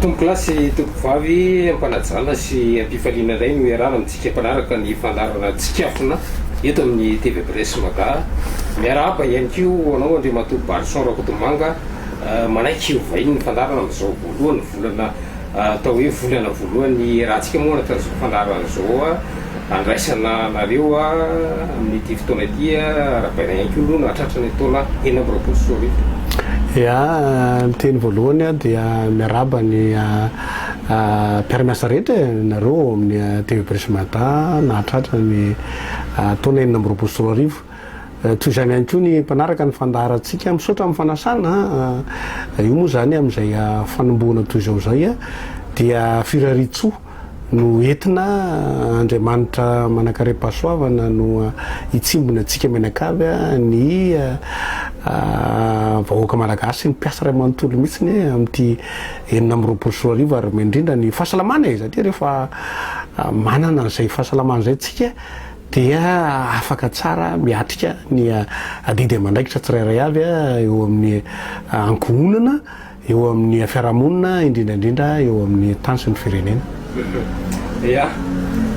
Tompolasy tompovavy ampanajana sy ampifaliana iray no iarahana amintsika mpanaraka ny fandarana tsikafona eto amin'ny TV Bresse Maga. Miarahaba ihany koa anao Andriamatoa Barson Rakotomanga manaiky iovainy ny fandarana amin'izao voalohany volana atao hoe volana voalohany rahantsika moa anatin'izao fandarana izao andraisana nareo amin'ny ty fotoana ity arabaina ihany koa aloha nahatratra ny taona 2024. Ya, teny voalohany dia miaraba ny mpiara-miasa rehetra nareo amin'ny TV Bresse Maga nahatratra ny taona 2024. Toy izany ihany koa ny mpanaraka ny fandaharantsika misaotra amin'ny fanasana io moa zany amin'izay fanombohana toy izao zay dia firaritsoa no entina Andriamanitra manakare-pahasoavana no hitsimbona antsika menakavy ny vahoaka malagasy ny mpiasa ray manontolo mihitsy ny amin'ity 2024 ary indrindra ny fahasalamana izy satria rehefa manana an'izay fahasalamana zay tsika dia afaka tsara miatrika ny adidy amandraikitra tsirairay avy eo amin'ny ankohonana eo amin'ny fiarahamonina indrindraindrindra eo amin'ny tany sy ny firenena. Ya,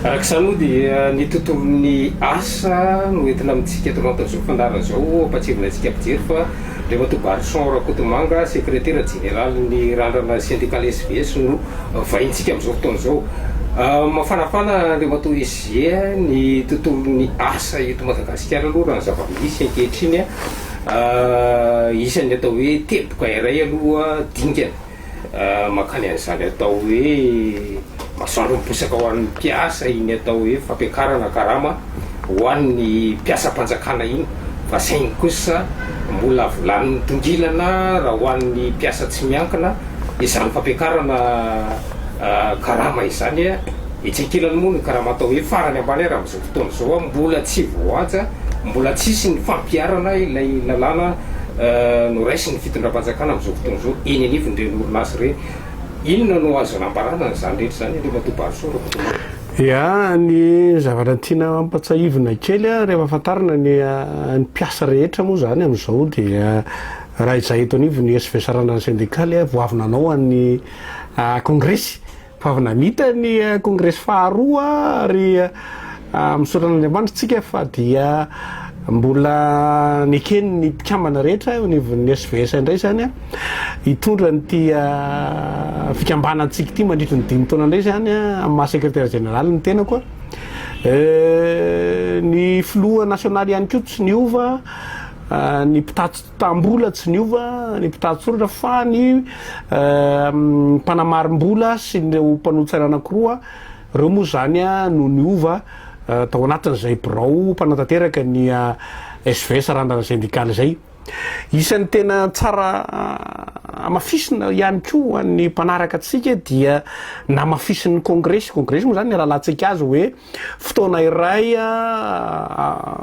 arak'izany moa dia ny tontolon'ny asa no entina amintsika eto anatin'izao fandarana izao ampatsirina antsika ampijery fa Andriamatoa Barson Rakotomanga sekretera général ny randrana syndikale SVS no vahintsika amin'izao fotoana izao. Mafanafana Andriamatoa SG ny tontolon'ny asa eto Madagasikara aloha raha ny zava-misy ankehitriny isan'ny atao hoe teboka iray aloha dingana makany an'izany atao hoe masoandro miposaka ho an'ny mpiasa iny atao hoe fampiakarana karama ho an'ny mpiasa-panjakana iny fa saingy kosa mbola volanin'ny tongilana raha ho an'ny mpiasa tsy miankina izany fampiakarana karama izany hitsikilany moa ny karama atao hoe farany ambany raha amin'izao fotoana izao mbola tsy voaja, mbola tsisy ny fampiarana ilay lalàna no raisy ny fitondram-panjakana amin'izao fotoana izao eny anivon'ireny orinasy ireny. Inona no azo anambarana n'izany rehetra izany Andriamatoa Barson Rakotomanga? Ya, ny zavatra tiana mampatsahivina kely rehefa fantarina ny mpiasa rehetra moa zany amin'izao dia raha izay eto anivo ny SVS randrana syndikaly voavinanao an'ny kongresy fa avy namita ny kongresy faharoa ary misaotra n'Andriamanitra tsika fa dia mbola nekeny ny mpikambana rehetra nivon'ny SVS indray zany hitondra nyty fikambanantsika ity mandritra ny 5 taona indray zany amin'ny maha sekretera général ny tena koa ny filoha nasionaly ihany koa tsy niova ny mpitatsy tambola tsy niova ny mpitatsy soratra fa ny mpanamarim-bola sy nireo mpanotsy anankiroa reo moa zany no niova tao anatin'izay birao mpanantanteraka ny SVS randrana syndikaly zay. Isan'ny tena tsara amafisina ihany koa ny mpanaraka atsika dia namafisin'ny kongresy moa zany rahalatsika azy hoe fotoana iray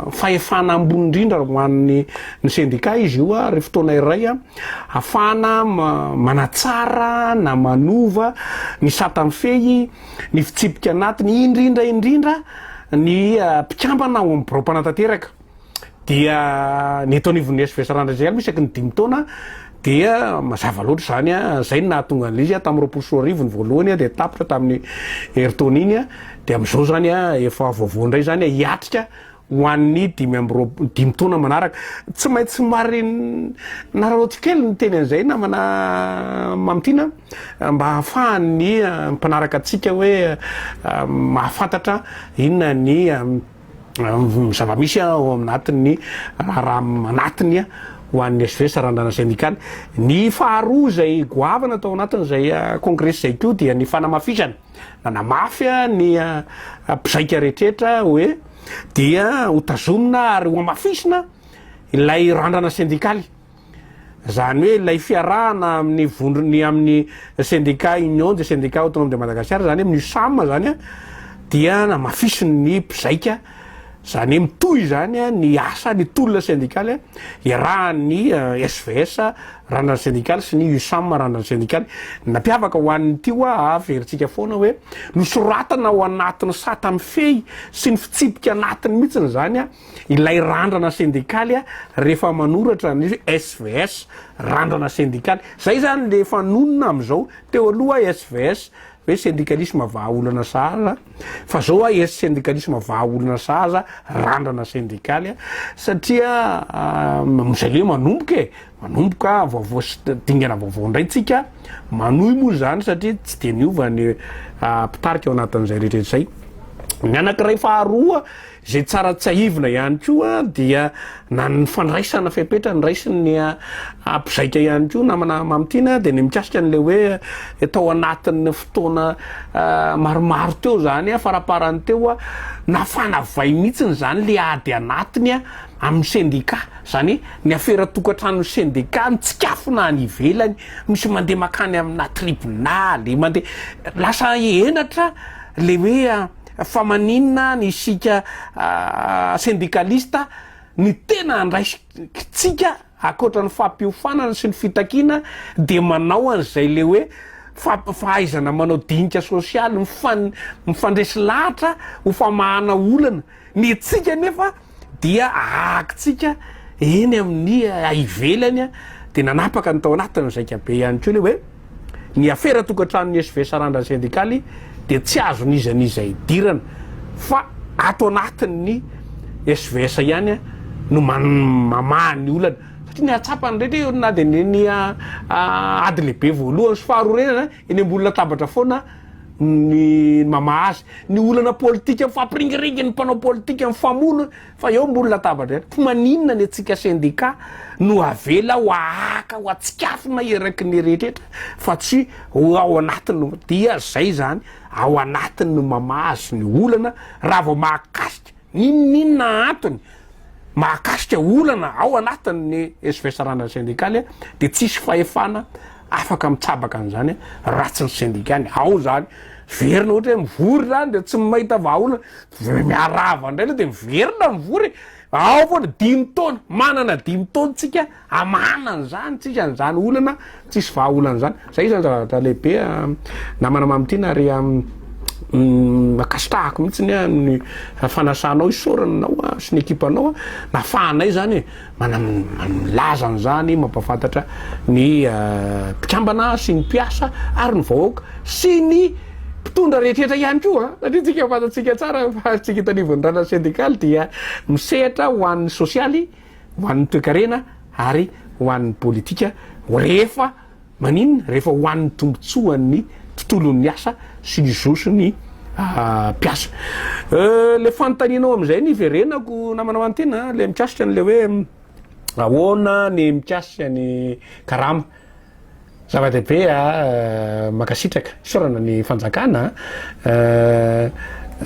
fahefana ambony indrindra ho an'ny syndika izy io ary fotoana iray ahafana manatsara na manova ny satam-fehy ny fitsipika anatiny indrindra ny mpikambana ao amin'ny birao mpanantanteraka dia ny eto anivon'ny SVS randrana syndikaly isaky ny 5 taona dia mazava loatra zany zay ny nahatonga an'izy tamin'ny 2024 ny voalohany dia tapitra tamin'ny heritaona iny dia amin'izao zany efa vaovao indray zany hiatrika ho an'ny 5 taona manaraka. Tsy maintsy mary nararoty kely ny teny an'izay namana mamitiana mba hahafahan'ny mpanaraka atsika hoe mahafantatra inona ny zava-misy ao aminatiny raha anatiny ho an'ny SVS randrana syndikaly. Ny faharoa zay goavana tao anatin'izay kongresy zay koa dia ny fanamafisana nanamafy ny mpizaika rehetrarehetra hoe dia hotazomina ary ho amafisina ilay randrana syndikaly zany hoe ilay fiarahana amin'ny vondrony amin'ny syndicat Union des syndicats autonomes de Madagascar zany amin'ny USAM zany dia namafisiny ny mpizaika zany mitoy zany a ny asa ny tolona syndikaly iarahany SVS randrany syndikaly sy ny USAM randrany syndikaly napiavaka ho an'ny tio averitsika foana hoe nosoratana ao anatiny sata amin'ny fey sy ny fitsipika anatiny mihitsiny zany a ilay randrana syndikaly rehefa manoratra ny SVS randrana syndikaly zay zany le fanonona am'izao teo aloha SVS hoe syndicalisme vahaolana sahaza fa zao syndicalisme vahaolana sahaza randrana syndikaly satria zay le manomboka vaovao dingana vaovao ndray tsika manohy moa zany satria tsy de niovany mpitarika ao anatin'izay rehetrarehetra zay ny anankiray faharoa zay tsara tsy ahivina ihany koa dia na ny fandraisana fepetra ny raisiny mpizaika ihany koa namana mamitiana de ny mikasika an'le hoe tao anatin'ny fotoana maromaro teo zany faraparany teo nafanavay mihitsiny zany le ady anatiny amin'ny syndika zany ny afera tokantrano syndika nitsikafona any ivelany misy mandeha makany amina tribunaly mandeha lasa enatra le hoe fa maninona ny isika syndicalista ny tena andraisitsika akoatra ny fampiofanana sy ny fitakiana de manao an'izay le hoe fahaizana manao dinika sosialy mifandresy lahatra ho famahana olana ny atsika nefa dia akitsika eny amin'ny ivelany de nanapaka ny tao anatiny zaika be ihany koa le hoe ny afera tokantrano SVS randrany syndikaly de tsy azo nizanizay dirana fa ato anatiny SVS ihany no mamahany olana satria ny atsapany rehetra na de ny ady lehibe voalohany sy faharorenana eny ambolona tabatra foana ny mama azy ny olana politika mifampiringiringy ny mpanao politika mifamono fa eo ambolona tabatra fa maninona ny atsika syndika no avela ho ahaka ho atsikafona eraky ny rehetraretra fa tsy ao anatiny dia zay zany ao anatiny mama azy ny olana raha vao mahakasika ninona antony mahakasika olana ao anatiny SVS randrany syndikaly de tsisy fahefana afaka mitsabaka an'izany ratsy ny syndikaly ao zany verina ohatra hoe mivory zany de tsy mahita vahaolana miarava indray le de miverina mivory ao foana 5 taona manana 5 taona tsika amanany zany tsika n'zany olana tsisy vahaolana zany zay zany zavatra lehibe namana mamitiana ary makasitrahako mihitsiny ny fanasanao isorananao sy ny ekipanao nafahanay zany milaza an'izany mampafantatra ny mpikambana sy ny mpiasa ary ny vahoaka sy ny mpitondra rehetrarehetra ihany koa satria tsika fantatsika tsara fa tsika hitanivon'ny randrany syndikaly dia misehatra ho an'ny sosialy ho an'ny toe-karena ary ho an'ny politika rehefa maninona rehefa ho an'ny tombotsoan'ny tontolon'ny asa sy ny zosony mpiasa le fanontanianao am'izay ny verenako namana mantena le mikasika an'le hoe ahoana ny mikasika ny karama zava-dehibe makasitraka sorana ny fanjakana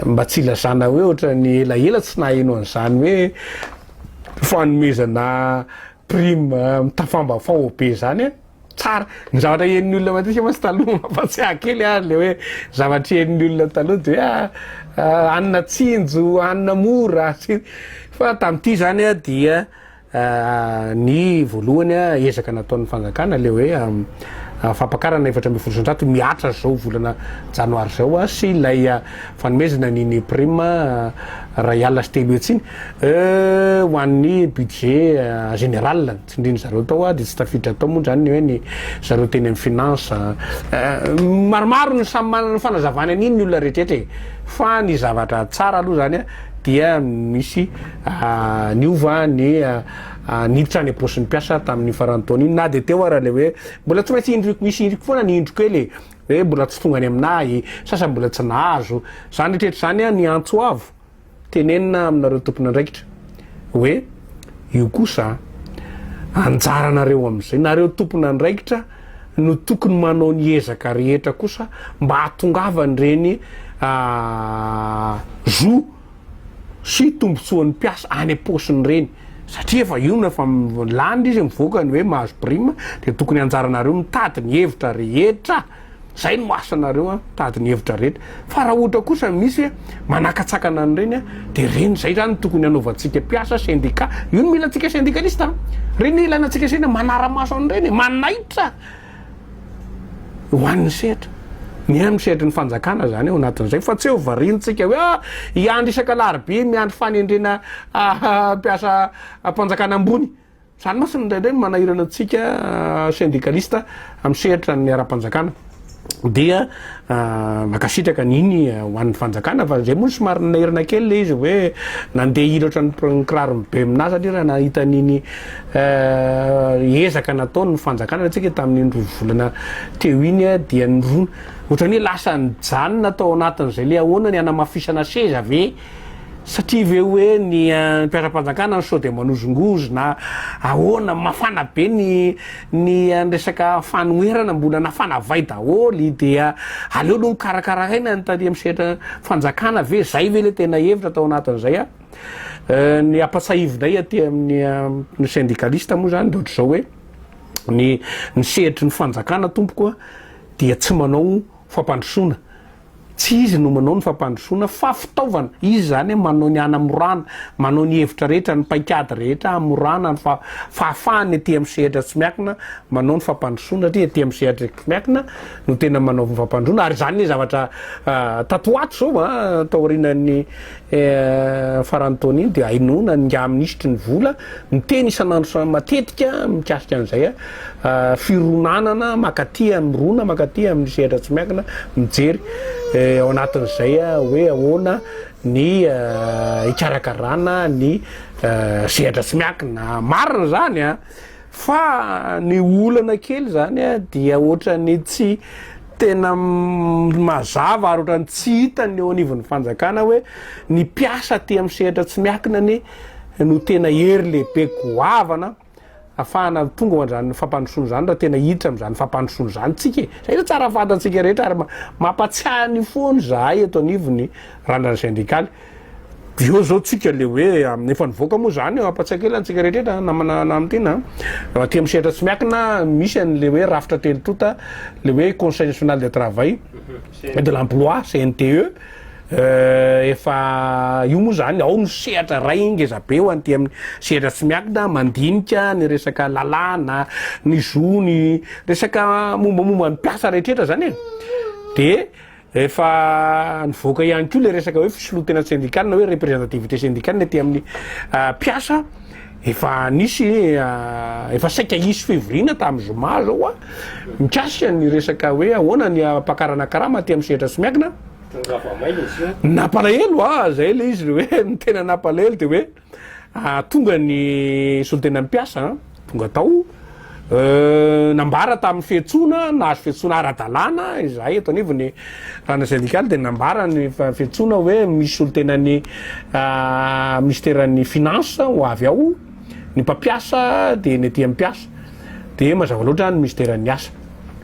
mba tsy ilazana hoe ohatra ny elaela tsy naheno an'izany hoe fanomezana prime mitafambafao be zany tsara ny zavatra hen'ny olona matisa masy taloha mampatsiaha kely le hoe zavatra hen'ny olona taloha de hoe anina tsinjo anina mora fa tam'ity zany dia ny voalohany ezaka nataon'ny fanjakana le hoe fampakarana 4 miatra zao volana janoary zao sy ilay fanomezana niny prime ray alina sy telo etsiny ho an'ny budget général tsy indriny zareo tao de tsy tafiditra tao moa zany hoe ny zareo teny amin'ny finance maromaro ny samy manana ny fanazavany an'iny ny olona rehetraretra fa ny zavatra tsara aloha zany dia misy niova ny niditra ny aposin'ny mpiasa tamin'ny farantaona iny na de teo raha le hoe mbola tsy maintsy indriko misy indriko foana ny indriko ele hoe mbola tsy tongany aminahy sasa mbola tsy nahazo zany rehetraretra zany ny antsoavo tenenina aminareo tompony andraikitra hoe io kosa anjaranareo am'izay nareo tompony andraikitra no tokony manao ny ezaka rehetra kosa mba hatongavany reny zo sy tombotsoan'ny mpiasa any aposiny reny satria efa io na fa landry izy mivoaka ny hoe mahazo prime de tokony anjaranareo mitady ny hevitra rehetra zay no asanareo a tady ny hevitra rehetra fa raha ohatra kosa misy hoe manakatsakana an'ireny a de reny zay zany tokony anaovantsika mpiasa syndicat io no mila antsika syndicaliste reny ilainantsika sena manara-maso an'ireny manaitra ho an'ny sehatra ny amin'ny sehatra ny fanjakana zany eo anatin'izay fa tsy eo varintsika hoe iandry isaka larobe miandry fanendrena mpiasa mpanjakana ambony zany masiny indraindray manahirana antsika syndicaliste amin'ny sehatra ny ara-panjakana dia makasitraka niny ho an'ny fanjakana fa zay moa somary nahirana kely le izy hoe nandeha ilatra ny kiraro be aminazy satria raha nahita niny ezaka nataony ny fanjakana atsika tamin'ny volana teo iny a dia nyrona ohatrany hoe lasa nyjanona tao anatin'izay le ahoana ny anamafisana seza ve satria ve hoe ny mpiara-panjakana ny sao de manozongozo na ahoana mafana be ny resaka fanoerana mbola nafana vai daholy dia aleo aloha mikarakaraina ny tany am'sehatra fanjakana ve zay ve le tena hevitra tao anatin'izay a ny apatsahivonay aty amin'ny syndicaliste moa zany de ohatr'izao hoe ny sehatry ny fanjakana tompokoa dia tsy manao fampandrosoana tsy izy no manao ny fampandrosoana fa fitaovana izy zany hoe manao ny ana morana manao ny hevitra rehetra ny paikady rehetra amorana ny fahafahany aty amin'ny sehatra tsy miakina manao ny fampandrosoana satria aty amin'ny sehatra tsy miakina no tena manao ny fampandrosoana ary zany ny zavatra tatoato zao a taorinan'ny farany taona iny de ainona nga amin'isitry ny vola miteny isan'andro matetika mikasika an'izay a fironanana makaty amrona makaty amin'ny sehatra tsy miakina mijery ao anatin'izay a hoe ahoana ny ikarakarana ny sehatra tsy miakina marina zany a fa ny olana kely zany a dia ohatrany tsy tena mazava ary ohatrany tsy hitany eo anivon'ny fanjakana hoe ny mpiasa ty amin'ny sehatra tsy miakina ny no tena hery lehibe goavana afahana tonga hoan'izany fampandrosoana zany raha tena hiditra am'izany fampandrosoana zany tsika zay no tsara fantatsika rehetra ary mampatsiahany foany zahay eto anivony randrany syndikaly eo zao tsika le hoe efa nivoaka moa zany ampatsiaka kely antsika rehetrrehetra namana am'tena aty amin'ny sehatra tsy miakina misy an'le hoe rafitra telotota le hoe conseil national de travail et de l'emploi CNTE efa io moa zany ao no sehatra ray ingezabe eo anty amin'ny sehatra tsy miakina mandinika ny resaka lalàna ny zony resaka mombamomba ny mpiasa rehetrrehetra zany e de efa nivoaka ihany ko le resaka hoe fisolotena syndicale na hoe représentativité syndicale aty amin'ny mpiasa efa nisy efa saika isy fivorina tamin'ny zoma zao a mikasika ny resaka hoe ahoana ny ampakarana karama aty amin'ny sehatra tsy miakina napalahelo zay le izy hoe ny tena napalahelo de hoe tonga ny solotena mpiasa tonga tao nambara tamin'ny fihetsoana nahazo fihetsoana ara-dalàna izahay eto anivony rana syndikaly de nambara ny fihetsoana hoe misy solotenany ministeran'ny finance ho avy ao ny mpampiasa de ny aty amin'ny mpiasa de mazava loatra ny ministeran'ny asa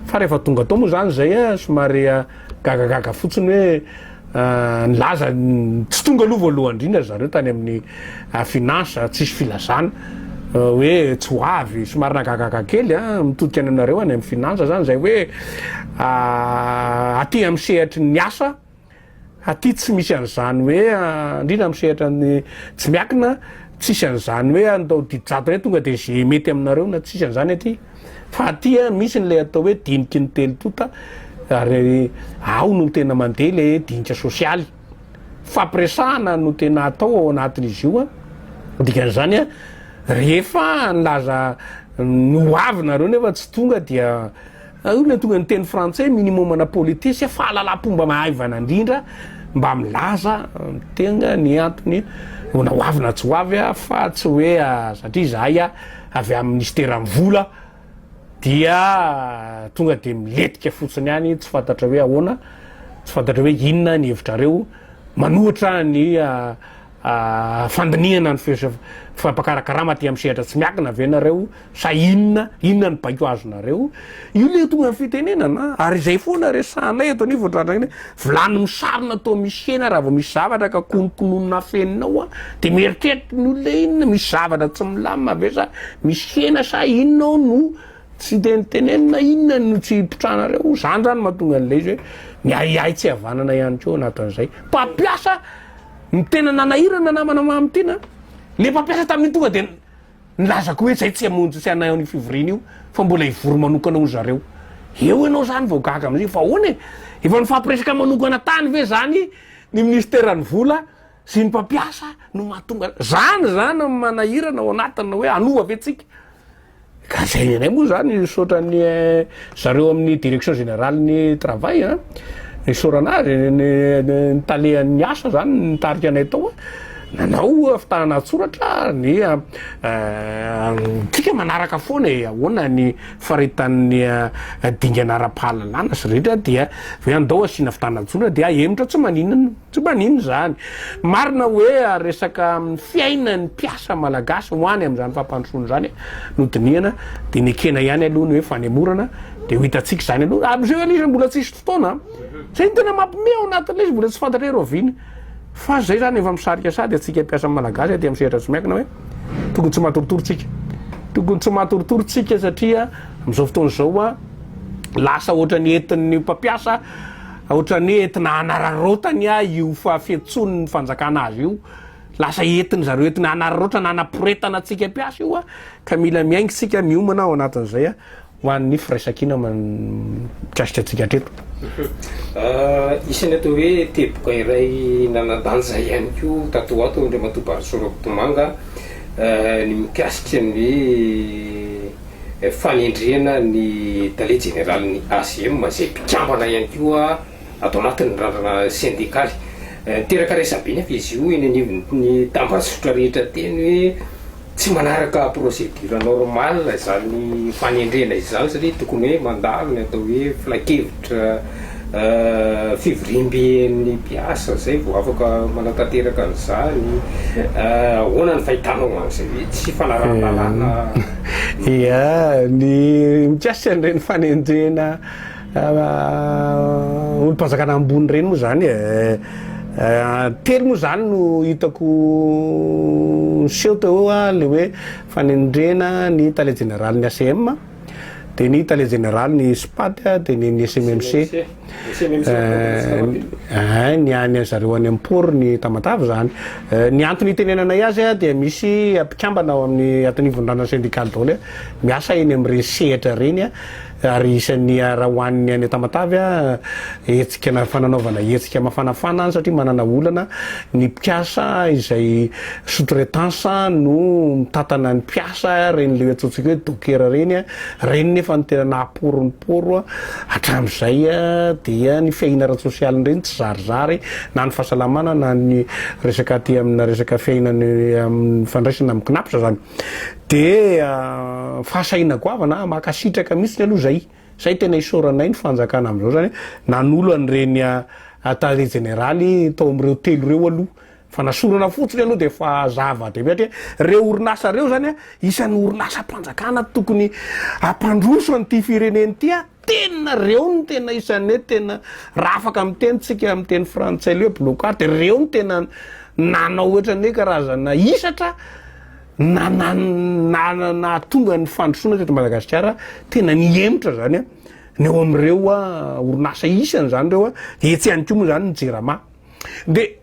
fa rehefa tonga tao moa zany zay a somary gagagaga fotsiny hoe nilaza tsy tonga aloha voalohany indrindra zareo tany amin'ny finance tsisy filazana hoe tsy ho avy somary nagagaga kely mitodika any anareo any amin'ny finance zany zay hoe aty amin'ny sehatry ny asa aty tsy misy an'izany hoe indrindra amin'ny sehatra ny tsy miakina tsisy an'izany hoe andao didijato hoe tonga de ze mety aminareo na tsisy an'izany aty fa aty misy n'le atao hoe diniky ny telotota ary ao no tena mandeha le dinika sosialy fampiresahana no tena atao ao anatin'izy io a dikan'izany a rehefa nilaza no avy nareo nefa tsy tonga dia io le tonga ny teny frantsais minimum na politesse fahalalam-pomba mahaivana indrindra mba milaza tenga ny antony na ho avy na tsy ho avy a fa tsy hoe satria zahay a avy amin'ny ministera ny vola dia tonga de miletika fotsiny any tsy fantatra hoe ahoana tsy fantatra hoe inona ny hevitrareo manohatra ny fandiniana ny fampakarakarama aty amin'ny sehatra tsy miakina ve nareo sa inona ny baiko azonareo io le tonga ny fitenenana ary zay foana resanay eto ani voatrarany vilany misarona atao misy hena raha vao misy zavatra ka konokononona feninao a de mieritreritra ny olona inona misy zavatra tsy milamina ve sa misy hena sa inonao no tsy de nitenenina inona no tsy mpitranareo zany zany mahatonga an'lay izy hoe ny aiay tsy havanana ihany keo anatin'izay mpampiasa ny tena nanahirana namana mamytena le mpampiasa tamin'ny tonga de nilazako hoe zay tsy amonjy sy anay ny fivorina io fa mbola ivory manokana ho zareo eo ianao zany vao gaga am'zay fa hoany efa nifampiresaka manokana tany ve zany ny ministerany vola sy ny mpampiasa no mahatonga zany manahirana ao anatiny hoe anova ve tsika ka zay anay moa zany saotrany zareo amin'ny direction générale ny travail a ny soranazy ny talehan'ny asa zany nitarika anay tao nanao fitahana tsoratra ny tsika manaraka foana ahoana ny faritan'ny dingana ara-pahalalana sy rehetra dia hoe andao asina fitahana tsoratra dia emitra tsy manino zany marina hoe resaka fiainany mpiasa malagasy hoany am'zany fampandrosoana zany no diniana de nekena ihany aloha ny hoe fanemorana de ho hitatsika zany aloha am'zay hoe izy mbola tsisy fotoana zay ny tena mampimeo anatin'le izy mbola tsy fantatra hoe roviny fa zay zany efa misarika sady atsika mpiasa malagasy ty am'sehatra tsy miankina hoe tokony tsy mahatoritorytsika satria am'izao fotoana zao a lasa ohatrany entin'ny mpampiasa ohatrany entina anararotany a io fa fiantsony ny fanjakana azy io lasa entiny zareo entina anararota na anaporetana atsika mpiasa io a ka mila miaingy tsika miomana ao anatin'izay a ho an'ny firaisakina mikasitra atsika atreto isany atao hoe teboka iray nanadanja ihany ko tato ato ndre matobarysoroktomanga ny mikasitra ny fanendrena ny tale général ny ACM zay mpikambana ihany koa atao anatin'ny randrana syndikaly teraka resabeny fa izy io eny anivony tambazotra rehetra teny hoe tsy manaraka procédure normal zany fanendrena izy zany satria tokony hoe mandalo ny atao hoe filakevitra fivorimby ny mpiasa zay vo afaka manatanteraka an'izany ahoana ny fahitanao an'izay hoe tsy fanaraha-dalàna ia ny mpiasa an'ireny fanendrena olo-mpanjakana ambony reny moa zany telo moa zany no hitako seho teo le hoe fanendrena ny tale général ny ACM de ny tale général ny SPAT de ny SMMC ny any zareo any ampor ny tamatavy zany ny antony itenenanay azy dia misy mpikambana ao amin'ny atonivondrana syndikaly daholo miasa eny am'ireny sehatra reny ary isan'ny raha hoaniny any tamatavy etsika na fananaovana etsika mafanafana any satria manana olana ny mpiasa izay sous-traitance no mitatana ny mpiasa reny le atsotsika hoe dokera reny reny nefa ny tena nahaporoniporo hatram'izay dia ny fiaina ara-tsosialy reny tsy zarizary na ny fahasalamana na ny resaka ty amina resaka fiainany amin'ny fandraisana amin'ny knapsa zany de fahasaina goavana makasitraka mihitsy aloha zay tena isoranay ny fanjakana am'izao zany nanolo an'ireny tale généraly tao am'ireo telo reo aloha fa nasorana fotsiny aloha de fa zava-dehibe reo orinasa reo zany isan'ny orinasa mpanjakana tokony ampandroso an'ity fireneny ty tena reo ny tena isan'ny hoe tena raha afaka amiteny tsika amiteny frantsay le hoe blocard de reo ny tena nanao ohatrany hoe karazana isatra na tonga ny fandrosoana teto Madagasikara tena niemitra zany ny eo am'ireo orinasa isany zany reo de etsy ihany ko moa zany ny jerama de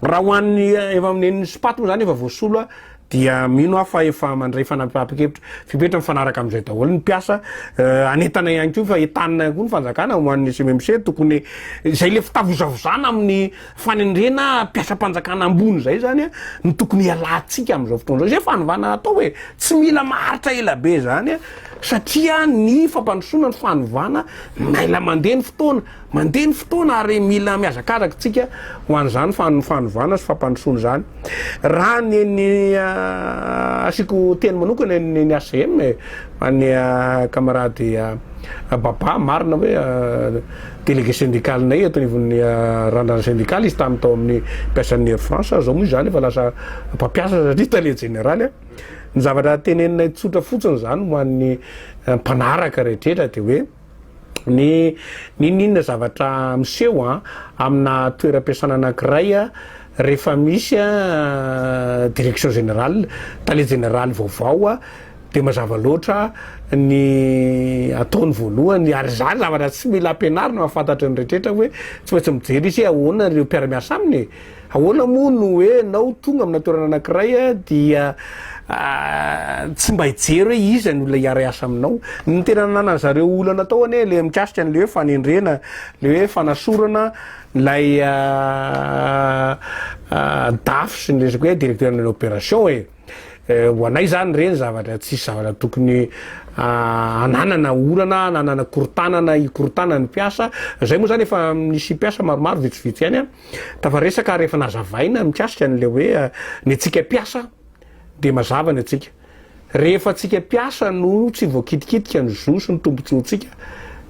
raha hoan'ny efa amin'n'ny SPAT moa zany efa voasolo dia mino afa efa mandray fanampapakevitra fipetra mifanaraka am'izay daholo ny mpiasa anetana ihany ko fa etanina koa ny fanjakana hoan'ny SMMC tokony zay le fitavozavozana amin'ny fanendrena mpiasa-mpanjakana ambony zay zany ny tokony ialatsika am'izao fotoana zao zay fanovana atao hoe tsy mila maharitra ela be zany satria ny fampandrosoana ny fanovana maila mandeha ny fotoana ary mila miazakazaka tsika ho an'izany fanovana sy fampandrosoana zany raha ny asiko teny manokana ny ACM any camarady baba marina hoe délégué syndical nay atonivon'ny randrana syndical izy tamy tao amin'ny mpiasan'ny Air France zao moa zany efa lasa mpampiasa satria tale général ny zavatra tenenina tsotra fotsiny zany ho an'ny mpanaraka rehetrrehetra de hoe ny ninona zavatra miseho amina toeram-piasana anankiray rehefa misy direction générale tale général vaovao de mazava loatra ny ataony voalohany ary zany zavatra tsy mila ampianarina mahafantatra ny rehetrrehetra hoe tsy maintsy mijery izy ahoana reo mpiara-miasa aminy ahoana moa no hoe nao tonga amina toerana anankiray a dia tsy mba hijery hoe iza ny olona hiara-iasa aminao ny tena nanany zareo olana atao ane le mikasika n'le hoe fanendrena le hoe fanasorana lay dafy sy ny resaky hoe directeur de l'opération ho anay zany reny zavatra tsisy zavatra tokony ananana olana ananana korotanana ikorotanana ny mpiasa zay moa zany efa misy mpiasa maromaro vitsivitsy ihany a tafaresaka rehefa nazavaina mikasika n'le hoe ny atsika mpiasa de mazava ny atsika rehefa atsika mpiasa no tsy voakitikitika ny zo sy ny tombontsoatsika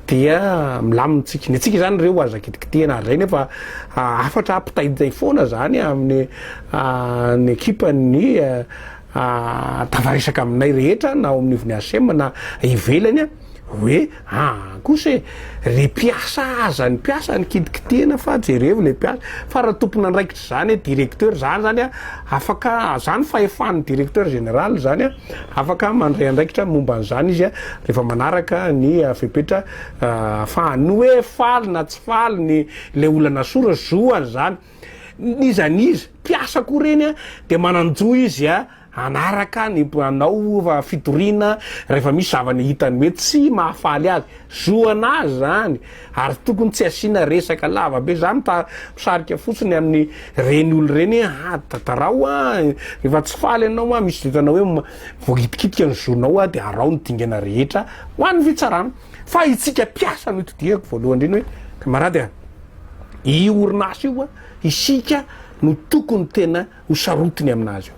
dia milamintsika ny atsika zany reo aza kitikitihana ary zay nefa afatra ampitaiday foana zany amin'ny ny ekipany tavaresaka aminay rehetra na ao amin'ny ivony na ivelany a hoe kosa re mpiasa aza ny mpiasa ny kitikitihana fa jerevo le mpiasa fa raha tompona andraikitra zany directeur zany zany a afaka zany fahefan'ny directeur général zany a afaka mandray andraikitra momba an'izany izy a rehefa manaraka ny fepetra afahany hoe faly na tsy faly ny le olana sora zoany zany nizanizy mpiasa koa reny a de mananjo izy a anaraka ny anao fitorina rehefa misy zavany hitany hoe tsy mahafaly azy zoanazy zany ary tokony tsy asiana resaka lava be zany misarika fotsiny amin'ny reny olo reny tatarao efa tsy faly anao misy vitanao hoe voakitikitika ny zonao de arao ny dingana rehetra ho an'ny fitsarana fa itsika mpiasa no itodiako voalohany reny hoe kamarady i orinasa io isika no tokony tena ho sarotiny aminazy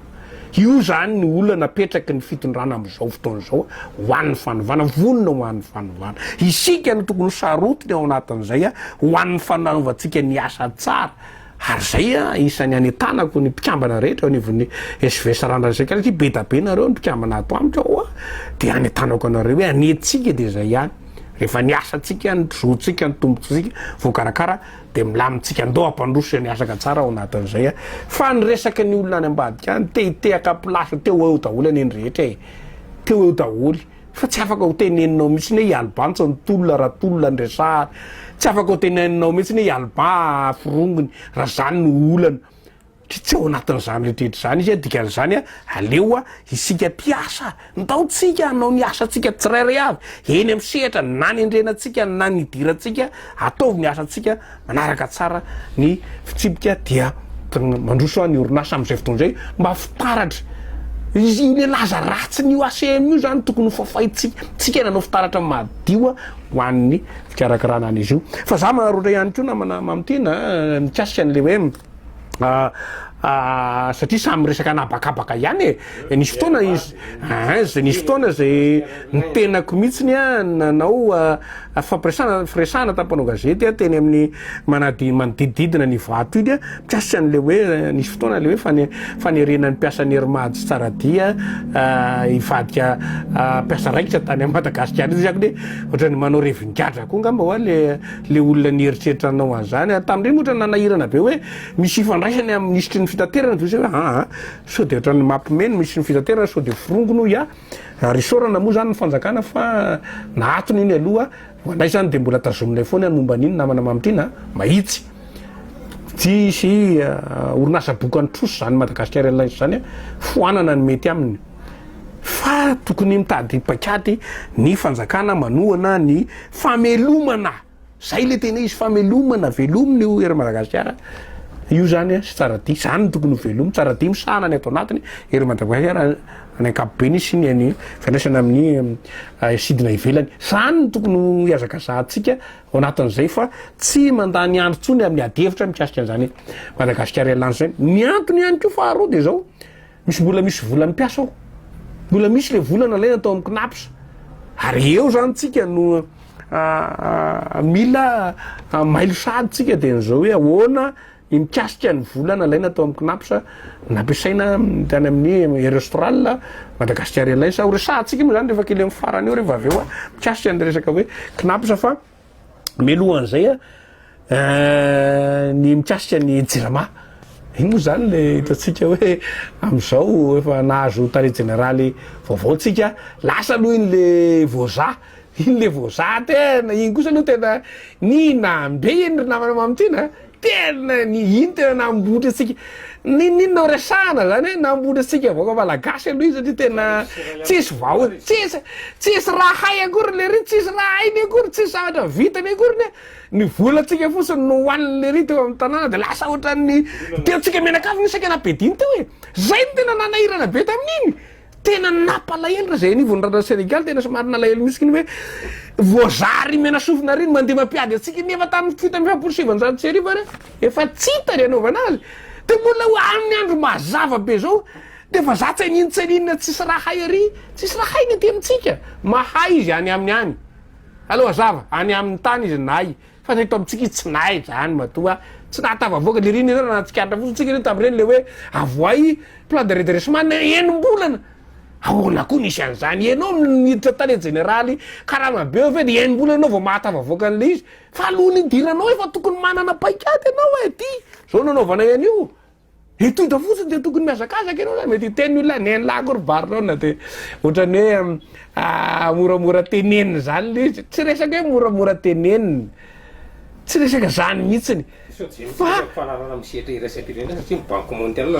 io zany ny olona napetraky ny fitondrana am'izao fotoana zao ho an'ny fanovana vonona ho an'ny fanovana isika no tokony sarotiny ao anatin'izay ho an'ny fanaovantsika ny asa tsara ary zay isan'ny anetanako ny mpikambana rehetra anivon'ny SVS randrasay karaha ty betabe nareo ny mpikambana ato amiko ao de anetanako anareo hoe anetsika de zay ihany rehefa ny asatsika ny zotsika ny tombotsika voakarakara de milamitsika andao ampandroso ny asaka tsara ao anatin'izay fa ny resaka ny olona any ambadika any tehitehaka plasy teo eo daholo any rehetra teo eo daholy fa tsy afaka ho teneninao mihitsy hoe ialbantsa ny tolona raha tolona ny resahany tsy afaka ho teneninao mihitsy hoe ialba forongony raha zany ny olana tsy ao anatin'izany rehetrrehetra zany izy dikan'izany aleo isika mpiasa ndaotsika anao ny asatsika tsirairay avy eny amin'ny sehatra na ny endrenatsika na ny idiratsika ataovy ny asatsika manaraka tsara ny fitsipika dia mandroso ny orinasa am'izay fotoan'izay mba fitaratra izy io le laza ratsy ny ACM io zany tokony fafaitsika nanao fitaratra madio ho an'ny fikarakarana an'izy io fa za marotra ihany koa namana mamtina mikasika n'le hoe satria samy resaka anabakabaka ihany nisy fotoana izy nisy fotoana zay nitenako mihitsiny nanao firesana tampanao gazety teny amin'ny manodididina ny vato iny mikasika n'le hoe nisy fotoana le hoe fanerenany mpiasan'ny Hermady sy Tsaradia ivadika mpiasa raikitra tany Madagasikara izy hoe ohatrany manao revingadra koa ngamba hoa le olona nieritreritra anao an'izany tamindreny ohatra nanahirana be hoe misy ifandraisany amin'ny ministry ny fitaterana de hoe so de ohatrany mampimeny misy ny fitaterana so de firongono risorana moa zany ny fanjakana fa nahatony iny aloha anay zany de mbola tazominay foana momba an'iny namana mamitrina mahitsy tsy sy orinasa bokany troso zany Madagasikara Airlines zany foanana ny mety aminy fa tokony mitady paikaty ny fanjakana manohana ny famelomana zay le tena izy famelomana velominy io ery Madagasikara io zany sy Tsaradia zany tokony velomy Tsaradia misahana ny ato anatiny ery Madagasikara any ankapobeny sy ny fiandraisana amin'ny sidina ivelany zany tokony hiazakazahantsika ao anatin'izay fa tsy mandany andro tsony amin'ny adevitra mikasika an'izany Madagasikara Airlines zany ny antony ihany koa faharoa de zao mbola misy vola mpiasa ao mbola misy le volana lay natao amin'ny KNAPS ary eo zany tsika no mila mailosady tsika de nzao hoe ahoana mikasika ny volana laina atao amin'ny KNAPS nampiasaina tany amin'ny Aerostral Madagasikara Airlines ho resahantsika moa zany rehefa kely amin'ny farany eo rehefa avy eo mikasika ny resaka hoe KNAPS fa mialohan'izay ny mikasika ny jirama iny moa zany le hitatsika hoe am'izao efa nahazo tare generaly vaovaotsika lasa aloha iny le voza iny le voza tena iny kosa aloha tena ny nambe iny ry namana mamtyna tena ny iny tena nambotra atsika ninona resahana zany hoe nambotra atsika avaoka malagasy aloha izy satria tena tsisy vao tsisy raha hay akory le ry tsisy raha hainy akory tsisy zavatra vitany akory ny volatsika fotsiny no hoaniny le ry teo amin'ny tanàna de lasa ohatran'ny teotsika menakafo ny sakana bediny teo hoe zay no tena nanahirana be tamin'iny tena napalahelo raha zay nivony rana Sénégal tena somary nalahelo misy kiny hoe voazary mena sofina riny mandeha mampiady atsika nefa tamin'ny fito amby efapolo sivanjato sy arivo ary efa tsita ry anaovana azy de mbola ho amin'ny andro mazava be zao de fa za tsaninina tsisy raha hay ary tsisy raha hay ny aty amintsika mahay izy any amin'ny any aloha zava any amin'ny tany izy nahay fa zay to amitsika izy tsy nahay zany matoa tsy nahatava avoaka le riny zany nahatsikatra fotsiny tsika reny tamin'ireny le hoe avoay plan de redressement enim-bolana ahoana koa nisy an'izany ianao miditra tale generaly karama be ve de enim-bolana anao vao mahatava avoaka an'le izy fa aloha ny diranao efa tokony manana paikady anao e ty zao nanaovana an'io etonda fotsiny de tokony miazakazaka ianao zany mety teny olona nenlahy kory barinao na de ohatrany hoe moramora tenenina zany le izy tsy resaka hoe moramora tenenina tsy resaka zany mihitsiny fanarana misehatra iraisam-pirenena satria ny banque mondiale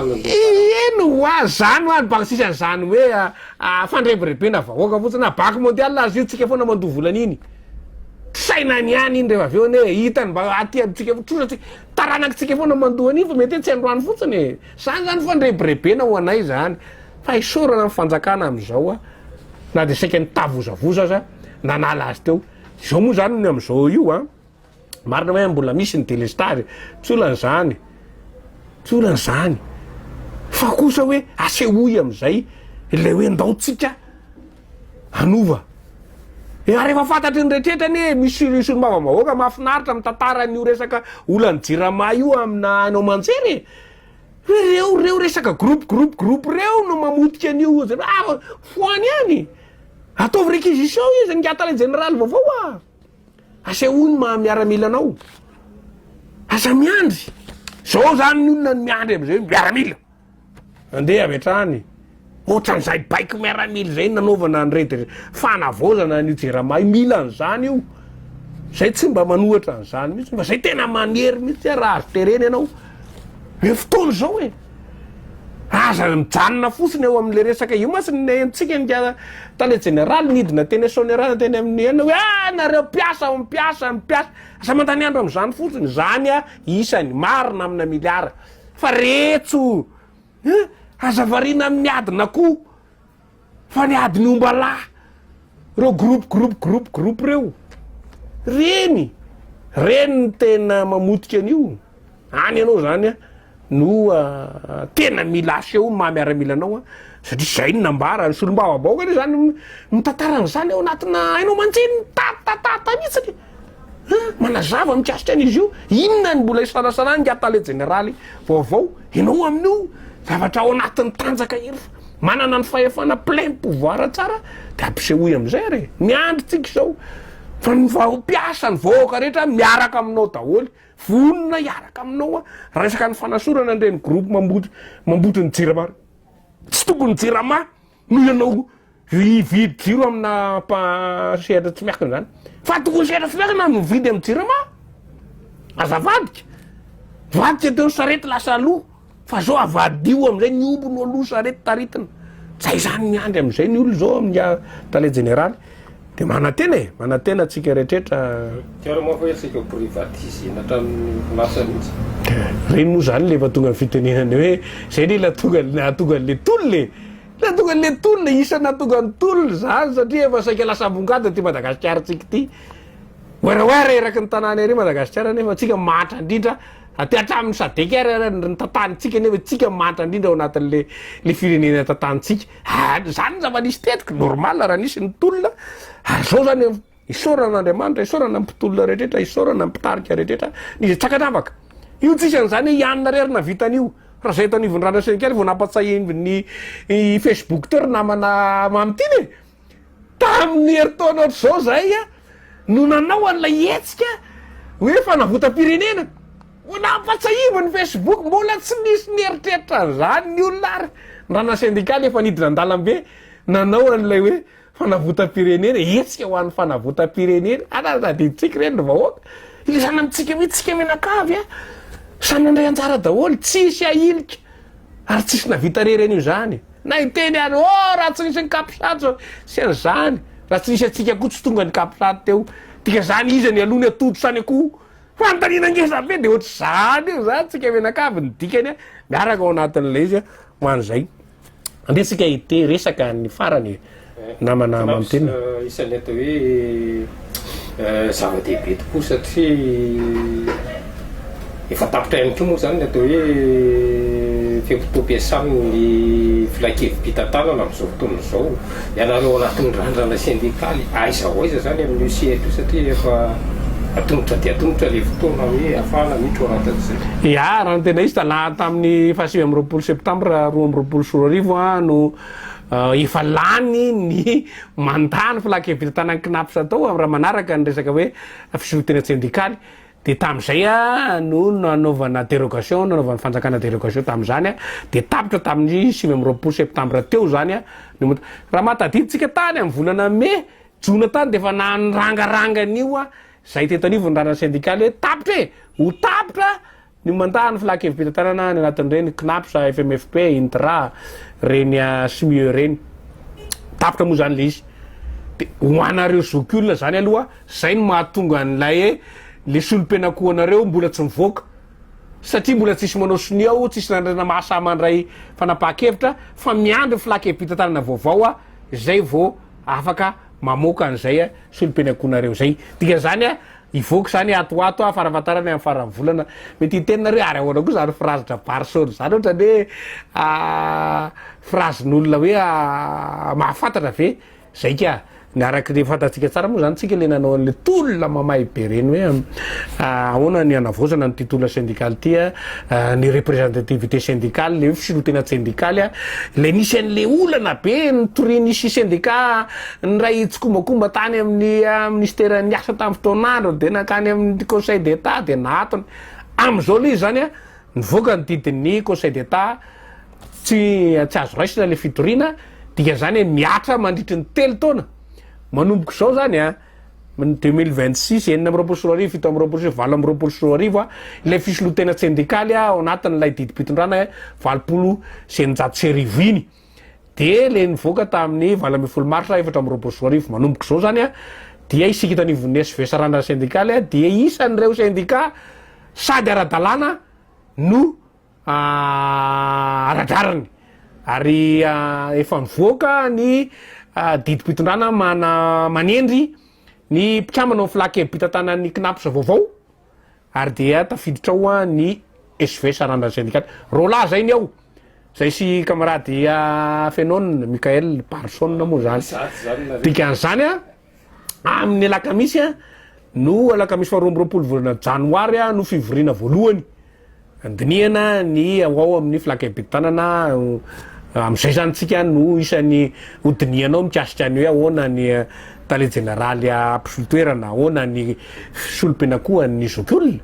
eno a zany hoany banque sisy an'izany hoe fandrebirebena vahoaka fotsiny na banque mondiale azy io tsika foana mandoha volana iny saina ny any iny rehefa avy eo hoe hitany mba aty amintsika trosatsika taranakitsika foana mandoha an'iny fa mety tsy androany fotsiny zany zany fandrebirebena ho anay zany fa isorana ny fanjakana am'izao a na de saika ny tavozavoza aza nanala azy teo zao moa zany ny am'izao io a marina hoe mbola misy ny délestage tsy olan'izany tsy olan'izany fa kosa hoe asehoy am'izay le hoe ndaotsika anova rehefa fantatry ny retretrany hoe misy solomavamahoaka mahafinaritra amy tantara n'io resaka olan'ny jirama io amina anao manjery reo resaka groupe reo no mamotika an'io foany any ataovy réquisition izy ngatale général vaovao a asehoiny miaramila anao aza miandry zao zany ny olona ny miandry am'izay miaramila andeha avy hatrany ohatran'izay baiky miaramila zay nanaovana nyrety fanavozana n'io jerama io mila an'izany io zay tsy mba manohatra an'izany mihitsy fa zay tena manery mihitsy raha azo tereny ianao e fotoana zao e aza mijanona fotsiny eo am'le resaka io masiny entsika nga tale général nidina teny sonérana teny amin'ny ena hoe nareo mipiasa asa mantany andro am'izany fotsiny zany a isany marina amina miliara fa retso aza varina amin'ny adina koa fa ny adiny ombalahy reo groupe reo reny ny tena mamotika an'io any ianao zany a no tena mila aseho mahamiaramila anao a satria zay ny nambara ny solombavam-baoaka re zany mitantaran'izany eo anatina hainao manjeny tatata mihitsiny manazava mikasitra an'izy io inona ny mbola isanasanany ngatale généraly vaovao ianao amin'io zavatra ao anatin'ny tanjaka ery manana ny fahefana plein pouvoir tsara de ampisehoy am'izay re miandry tsika zao fa ny mpiasa ny vahoaka rehetra miaraka aminao daholy vonona iaraka aminao a resaka ny fanasorana andreny groupe mamboty ny jirama tsy tokony jirama no ianao ividy jiro amina sehatra tsy miakiny zany fa tokony sehatra tsy miakina mividy amin'ny jirama azavadika teo ny sarety lasa aloha fa zao avadio am'izay ny ombo no aloha sarety taritina zay zany miandry am'izay ny olo zao amin'ny tale généraly de manatena atsika rehetrehtra tiaramoa fa esika privatise natramin'ny lasa mihitsy reny moa zany lefa tonga ny fitenenany hoe zay ne natonga le tolona isana tonga ny tolona zany satria efa saika lasa ambongady ty Madagasikara tsika ty oeraoera eraky ny tanàna ery Madagasikara nefa tsika matra indrindra aty hatramin'ny sadeka ny tantanitsika nefa tsika matra indrindra ao anatin'le firenena tantanitsika zany zava-nisy tetika normal raha nisy ny tolona ary zao zany isaoran'Andriamanitra isaorana mpitolona rehetrehtra isaorana mpitarika rehetrehtra nizy tsakanavaka io tsisy an'izany hoe ianona rerina vitan'io raha zay tanivony rana senikely vao nampatsahin'ny Facebook teo ry namana mamtiny tamin'ny heritaona ohatr'izao zay a no nanao an'lay etsika hoe fanavotam-pirenena nampatsahivany Facebook mbola tsy nisy nieritreritra zany ny olona ary rana sindikaly efa nidina an-dalambe nanao an'ilay hoe fanavotam-pirenena etsika ho an'ny fanavotam-pirenena anadiditsika reny ny vahoaka ilazana amitsika mihitsika menakavy a samy andray anjara daholo tsisy ahilika ary tsisy navita reren'io zany na iteny ary raha tsy nisy ny kapisatso sy an'zany raha tsy nisy atsika koa tsy tonga ny kapisato teo tika zany izy ny aloha ny atoto sany akoho fantanina ngeza be de ohatry zany io zany tsika menakavy ny dikany a miaraka ao anatin'lay izy a ho an'izay andesika ite resaka ny farany namana mamteny isan'ny atao hoe zava-dehibe tokoa satria efa tapitra ihany koa moa zany ny atao hoe fimpitoam-piasan'ny filakevi-pitantanana am'izao fotoana zao ianareo anatin'ny randrana sindikaly aiza ho aiza zany amin'ny ucl satria efa atongotra dia atongotra le fotoana hoe afahana mihitro anatin'izay ia raha ny tena izy talaha tamin'ny fahasivy amby roapolo septambra 2024 a no efa lany ny mandany filakevi-pitantanany knapsa tao am' raha manaraka ny resaka hoe fisorotena sindikaly de tam'izay a no nanaovana dérogation nanaovana fanjakana dérogation tam'izany a de tapitra tamin'ny 5 septambra teo zany a raha matadiditsika tany am'y volana mai jona tany de efa nanrangarangan'io a zay tetanivony rana sindikaly hoe tapitra e ho tapitra ny mandany filakevi-pitantanana ny anatin'ireny knapsa fmfp intra reny smie reny tapitra moa zany le izy de hoanareo zokiolona zany aloha zay no mahatonga an'lay le solom-pianakohanareo mbola tsy mivoaka satria mbola tsisy manao soni ao tsisy nandrana mahasamandray fanapaha-kevitra fa miandry filakevi-pitantanana vaovao a zay vo afaka mamoaka an'izay a solom-pianakohanareo zay dika zany a ivoaka zany atoato a farafatarany am'y farany volana mety itenareo ary ahoana koa zany phrase-dra barsony zany ohatra hoe phrase-n'olona hoe mahafantatra ve zay ka niaraky le fantatsika tsara moa zany tsika le nanao an'le tolona mamay be reny hoe ahoana ny anavozana ny titolona sindikaly tya ny représentativité sindikaly le hoe fisorotena sindikaly a le nisy an'le olana be nytori nisy syndicat ny ray tsikomakomba tany amin'ny ministère ny asa tamin'ny fotoanandro de nakany amin'ny conseil d'état de natony am'izao le izy zany a nivoaka ny didin'ny conseil d'état tsy azo raisina le fitoriana dika zany hoe miatra mandritry ny telo taona manomboka zao zany a 2026 enina amby roapolo sy roa arivo fito amby roapolo sy valo amby roapolo sy roa arivo a ilay fisolotena sindikaly a ao anatin'lay didi-pitondrana valopolo sy eninjato sy arivo iny de le nivoaka tamin'ny valo amby folo marsa efatra amby roapolo sy roa arivo manomboka zao zany a dia isika tanivon'ny SV sarana sindikaly a dia isan'ireo syndicat sady ara-dalàna no aradrarany ary efa mivoaka ny didi-pitondrana manendry ny mpikambana ny filakevi-pitantanany knapsa vaovao ary dia tafiditra ao ny SV sarana sindikaly rola zay ny ao zay sy camarady Fenon Michael Barson moa zany dikan'izany a amin'ny alakamisy a no alakamisy faharoamby-roapolo volana janoary a no fivoriana voalohany andiniana ny ao amin'ny filakevi-pitantanana am'izay zany tsika no isan'ny hodinianao mikasika any hoe ahoana ny tale generaly ampisolotoerana ahoana ny solom-pianakohan'ny zokiolona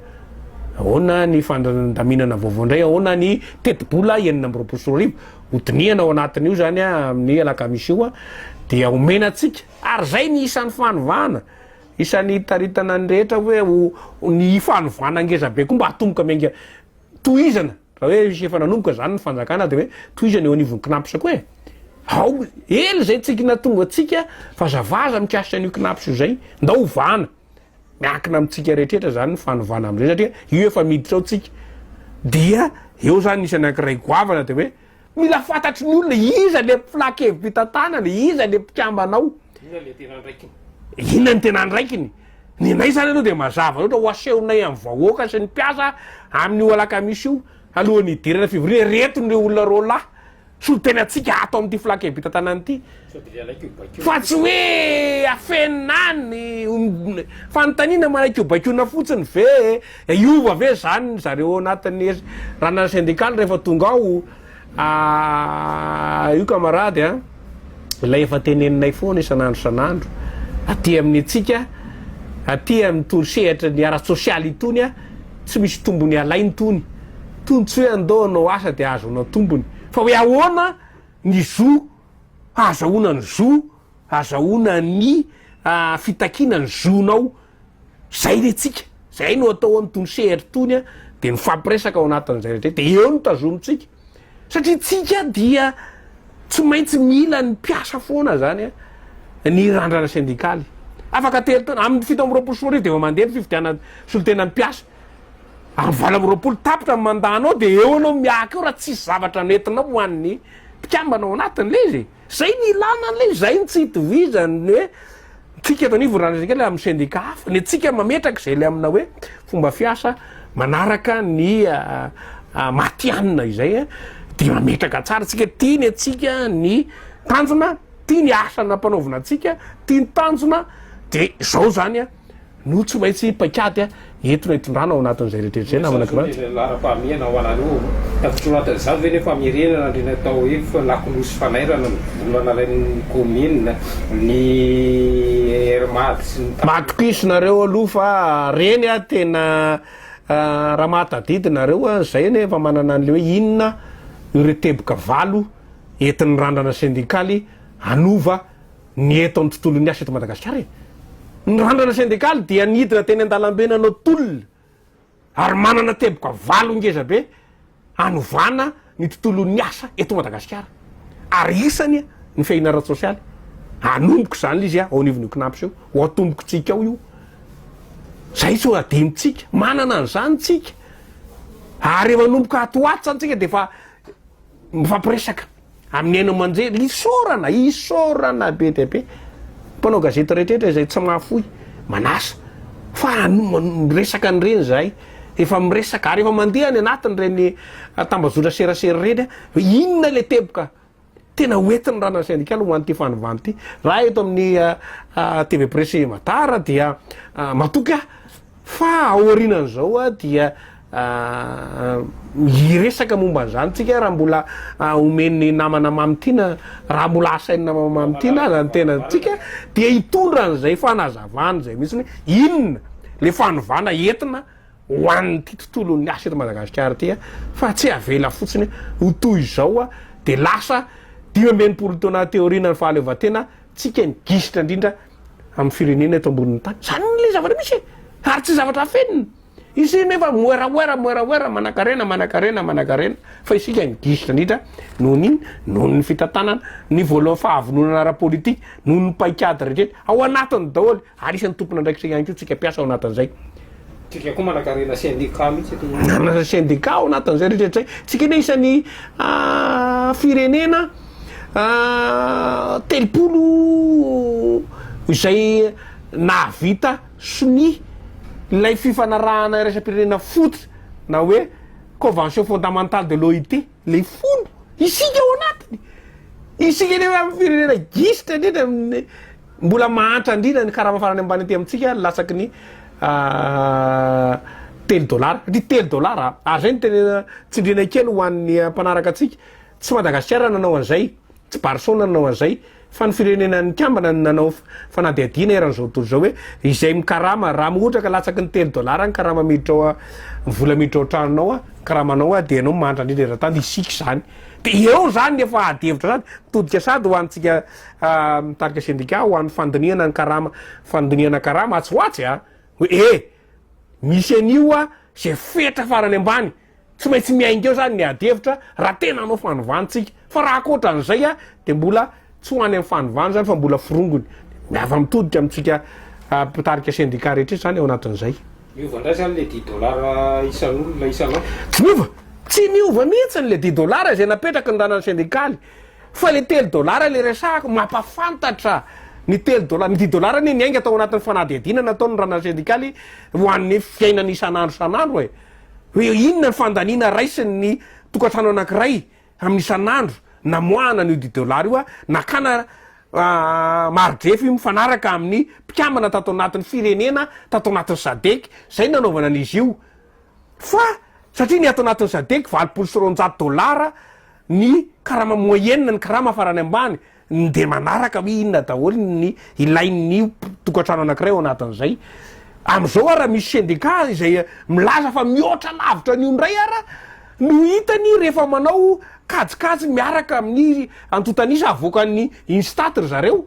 ahoana ny fandaminana vaovao indray ahoana ny tetibola enina amby roapolo sy roa arivo hodiniana ao anatin'io zany a amin'ny alakamisy io a dia omena atsika ary zay ny isan'ny fanovana isan'ny taritana ny rehetra hoe ny fanovana ngeza be koa mba hatomboka mianga tohizana raha hoe efa nanomboka zany ny fanjakana de hoe tohizana eo anivony knapsa koa e ao ely zay tsika natonga atsika fazavaza mikasitra an'io knapsa io zay nda ovana miankina amitsika rehetrrehetra zany ny fanovana am'zay satria io efa miditra ao tsika dia eo zany nisy anankiray goavana de hoe mila fantatry ny olona iza le filakevi-pitantanana iza le mpikambanao inona ny tena ndraikiny ny nay zany aloha de mazava loatra ho asehonay am'y vahoaka sy ny mpiasa amin'io alakamisy io alohan'ny idirana fivoriana retony le olona rola solotena atsika ato am'ty filakevi-pitantanany ty fa tsy hoe afenany fanontaniana manakiobakiona fotsiny ve iova ve zany zareo anatin'ny rana sindikaly rehefa tonga ao io camarady a ilay efa teneninay foana isan'andro san'andro aty amin'ny atsika aty amin'ny torosehatra ny ara-sosialy itony a tsy misy tombony alainy tony tsy hoe andao anao asa de azo anao tombony fa hoe ahoana ny zo azahoana ny zo azahoana ny fitakina ny zonao zay le tsika zay no atao am'tony sehatra tony a de nifampiresaka ao anatin'izay rehetra de eo no tazomitsika satria tsika dia tsy maintsy mila ny mpiasa foana zany a ny randrana syndikaly afaka telo taona amin'ny fito amby roapolo sy roarivo de efa mandeha ny fividiana solotena mpiasa ary valo amby roapolo tapitra ny mandanao de eo anao miaka eo raha tsisy zavatra nentinao hoan'ny mpikambanao anatin'le izy zay ny ilana an'le zay ny tsy hitovizany hoe tsika eto anivo randrana syndikaly amin'ny syndika hafa ny tsika mametraka zay le amina hoe fomba fiasa manaraka ny matianina izay de mametraka tsara tsika tiany atsika ny tanjona tia ny asana mpanaovina atsika tia ny tanjona de zao zany no tsy maintsy paikady entona hitondrana ao anatin'izay rehetrrehetra zay lara-pahamiana ho anareo tafitro anatin'izany ve nefa mirenana ndreny atao hoe lakolosy fanairana volana alain'ny commune ny hermady sy ny matokisonareo aloha fa reny tena raha mahatadidinareo zay nefa manana an'le hoe inona ireo teboka valo entin'ny randrana syndikaly anova ny eto amin'ny tontolo ny asa eto Madagasikara ny randrana syndikaly dia nidina teny an-dalambe nanao tolona ary manana teboka valo ngeza be anovana ny tontolon'ny asa eto Madagasikara ary isany ny fiainana ara-tsosialy anomboko zany izy ao anivon'io knaps io ho atomboko tsika ao io zay tsy ho adimitsika manana an'izany tsika ary efa nomboka atoaty zany tsika de fa mifampiresaka amin'ny aino manjery isorana be de be mpanao gazety rehetrrehetra zay tsy mahafoy manasa fa miresaka an'ireny zay efa miresaka ary efa mandeha ny anatiny reny tambazotra serasera reny hoe inona le teboka tena hoentiny randrana syndikaly ho an'ity fanovany ity raha eto amin'ny TV Presse Matara dia matoky fa aorianan'izao dia iresaka momba an'izany tsika raha mbola omen'ny namana mamitiana raha mbola asainy namana mamitiana zany tena tsika dia hitondra an'izay fanazavana zay mihitsy hoe inona le fanovana entina ho an'ity tontolon'ny asa eto Madagasikara ty fa tsy avela fotsiny ho toy izao de lasa 5 taona teoriana ny fahaleovan-tena tsika ny gisitra indrindra amin'ny firenena eto ambonin'ny tany zany le zavatra misy ary tsy zavatra afenina izy nefa moeraoera manakarena fa isika ny gisitra indrindra noho ny fitantanana ny voalohany fahavononana ara-politika noho ny paikady rehetrrehetra ao anatiny daholo ary isan'ny tompona ndraiky ihany koa tsika piasa ao anatin'izay tsika koa manakarena syndicat mihitsy nanana syndicat ao anatin'izay rehetrrehetra zay tsika ne isan'ny firenena 30 izay nahavita sony lay fifanarahana iraisam-pirenena fototra na hoe convention fondamentale de l'OIT le folo isika ao anatiny isika nefa amin'ny firenena gisitra indrindra mbola mahantra indrindra ny karama farany ambany aty amintsika lasaky ny $10 satria $10 ary zay ny tena tsindrina kely ho an'ny mpanaraka atsika tsy Madagasikara nanao an'izay tsy Barcelone nanao an'izay fa ny firenena ny kambana nanao fanadihadiana eran'izao tontolo zao hoe izay mikarama raha mohatra ka latsaky ny $10 ny karama miditra ao vola miditra ao tranonao karamanao de anao mantra indrindra eran-tany isika zany de eo zany efa adihevitra zany todika sady ho antsika mitarika syndicat ho an'ny fandiniana ny karama fandiniana karama atsoatsy hoe misy an'io zay fetra farany ambany tsy maintsy miaingeo zany ny adihevitra raha tena anao fanovantsika fa raha akoatra an'izay de mbola tsy ho any amin'ny fanovana zany fa mbola firongony miava mitodika amitsika mpitarika syndicat rehetra zany ao anatin'izay miovandray zany le $10 isan'olona isanao tsy miova mihitsy le $10 zay napetraky ny randrana syndikaly fa le $10 le resahako mampafantatra ny $10 ny $10 ny ainga atao anatin'ny fanadihadiana nataony randrana syndikaly ho an'ny fiainany isan'andro hoe inona ny fandaniana raisiny ny tokantrano anankiray amin'ny isan'andro namoahana n'io $10 io nakana marodrefy mifanaraka amin'ny mpikamana tato anatin'ny firenena tato anatin'ny SADC zay nanaovana an'izy io fa satria ny ato anatin'ny SADC $200 ny karama moyenne ny karama farany ambany de manaraka hoe inona daholo ny ilain'ny tokantrano anankiray ao anatin'izay am'izao raha misy syndicat izay milaza fa mihoatra lavitra ny ondray ara no hitany rehefa manao kajikajy miaraka amin'ny antotanisa avoakan'ny instatre zareo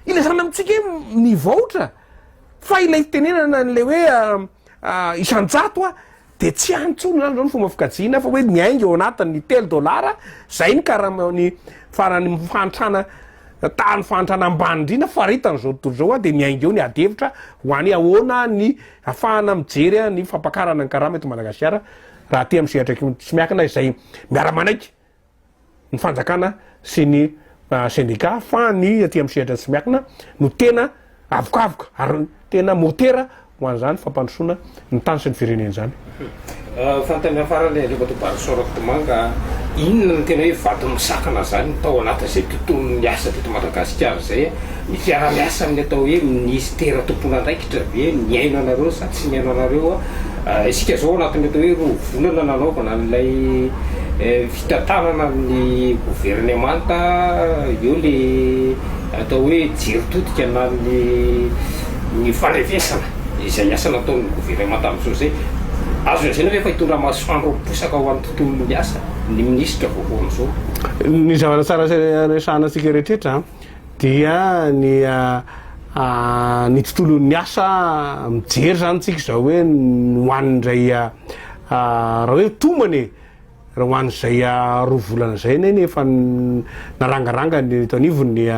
ilazana amitsika mivaotra fa ilay fitenenana n'le hoe isan-jato de tsy antsony zany zao ny fomba fikajiana fa hoe miainga eo anatin'ny $10 zay ny karaha ny farany mifantrana tany fantrana ambany indrindra faritany zao tontolo zao de miainga eo ny adevitra ho any ahoana ny ahafahana mijery ny fampakarana ny karama eto Madagasikara raha ty am'sehatra tsy miakina izay miara-manaiky ny fanjakana sy ny syndicat fa ny aty am'sehatra tsy miakina no tena avokavoka ary tena motera ho an'izany fampandrosoana ny tany sy ny firenena zany. Fantany farany rehefa tobary sorako manga inona no tena hoe vato misakana zany tao anatin'izay tontolon'ny asa teto Madagasikara zay ny fiara-miasa amin'ny atao hoe ministera tompona andraikitra ve miaino anareo sa tsy miaino anareo isika zao anatin'ny atao hoe roa volana nanaovana n'ilay fitantanana amin'ny gouvernemanta eo le atao hoe jery totika na ny fanrevesana izay asa nataon'ny gouvernemanta amin'izao zay azo zay na efa hitondra masoandro posaka ho an'ny tontolon'ny asa ny ministra voalohany zao ny zavatra tsara resanantsika rehetrrehetra dia ny tontolon'ny asa mijery zany tsika zao hoe hoan'izay raha hoe tomany raha hoan'izay roa volana zay nefa narangaranga ny tanivony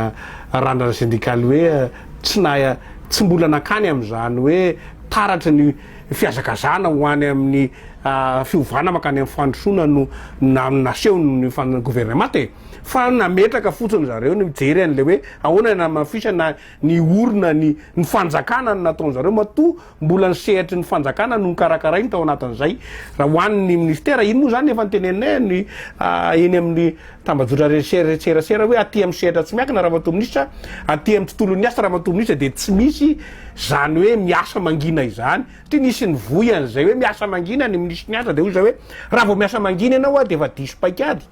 randrana syndikaly hoe tsy mbola nakany am'izany hoe taratry ny fiazakazana ho any amin'ny fiovana makany amin'ny fandrosoana no naseho ny gouvernemanta fa nametraka fotsiny zareo ny mijery an'le hoe ahoana na mafisana ny orona ny fanjakana ny nataony zareo matoa mbola ny sehitry ny fanjakana no karakarainy tao anatin'izay raha hoan'ny ministera iny moa zany efa nytenenay ny eny amin'ny tambajotra retserasera hoe aty amin'ny sehatra tsy miakina raha mato-ministra aty amin'ny tontolon'ny asa raha mato-ministra de tsy misy zany hoe miasa mangina izany satria nisy ny voy an'izay hoe miasa mangina ny ministry ny asa de hoy zay hoe raha vao miasa mangina ianao de efa diso paikady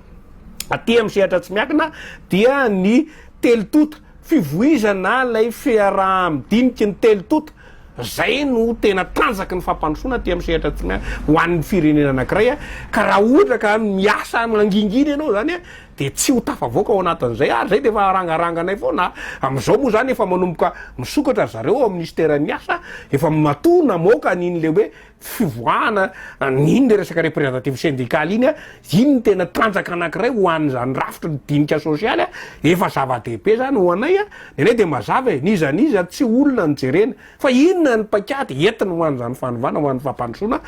aty amin'ny sehatra tsy miakina dia ny telotota fivoizana lay fiaraha midinika ny telotota zay no tena tanjaky ny fampandrosoana aty amin'ny sehatra tsy ho an'ny firenena anankiray ka raha ohatra ka miasa mangingina ianao zany de tsy ho tafavoaka ao anatin'izay ary zay de efa rangaranganay foana am'izao moa zany efa manomboka misokatra zareo ao ministeran'ny asa efa matoa namoaka n'iny le hoe fivoahana n'iny le resaka représentative syndicaly iny iny ny tena tanjaka anankiray ho an'izany rafitra ny dinika sosialy efa zava-dehibe zany ho anay nenay de mazava nizaniza tsy olona ny jerena fa inona ny paikady entina ho an'izany fanovana ho an'ny fampandrosoana